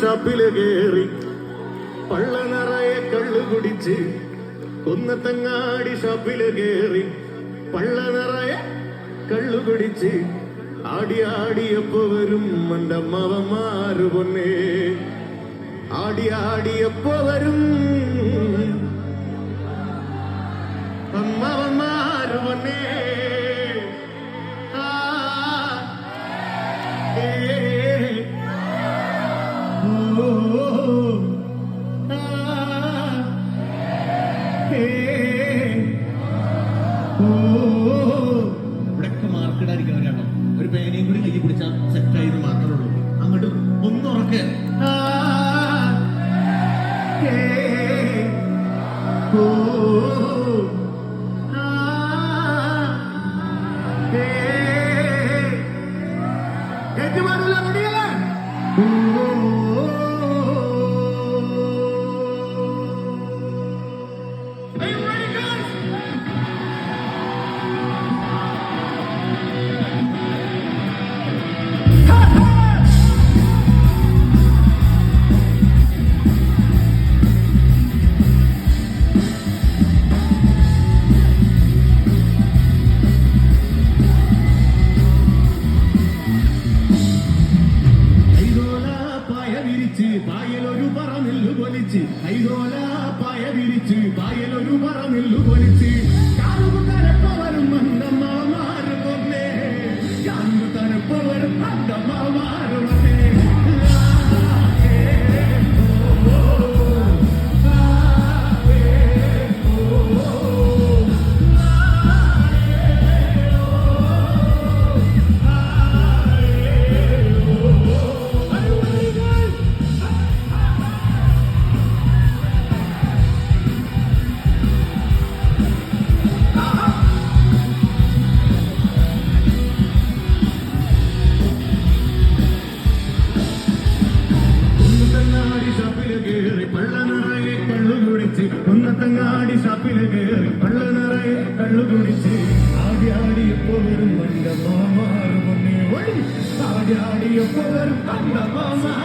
ഷാപ്പില് കേറി പള്ള നിറയെ കള്ളു കുടിച്ച് കുന്നത്തങ്ങാടി ഷാപ്പില് കേറി പള്ള നിറയെ കള്ളു കുടിച്ച് ആടി ആടിയപ്പോ വരും എന്റെ അമ്മവന്മാര് പൊന്നേ ആടി ആടിയപ്പോ വരും അമ്മവന്മാര് പൊന്നേ ഇവിടൊക്കെ മാർക്കിടാതിരിക്കുന്നവരാണോ ഒരു പേനയും കൂടി കൈ പിടിച്ചാൽ സെറ്റായത് മാത്രമേ ഉള്ളൂ അങ്ങോട്ട് ഒന്നുറക്കെ ഏറ്റുമാനൂല റെഡിയല്ലേ പായലൊരു പറ നെല്ലു പൊലിച്ച് കൈതോല പായ വിരിച്ച് പായലൊരു പറ നെല്ലു പൊലിച്ച് കാറുകുത്തരപ്പ വരും അന്തമ്മമാര് പൊന്നേ കാറുകുത്തരപ്പ വരും അന്തമ്മമാര് പൊന്നേ കുന്നത്തങ്ങാടി ഷാപ്പില് കേറി പള്ള നിറയെ കള്ളു കുടിച്ച് ആടി ആടിയപ്പോ വരും എന്റെ മാമാറ് പൊന്നേ ആടി ആടിയപ്പോ വരും എന്റെ മാമാ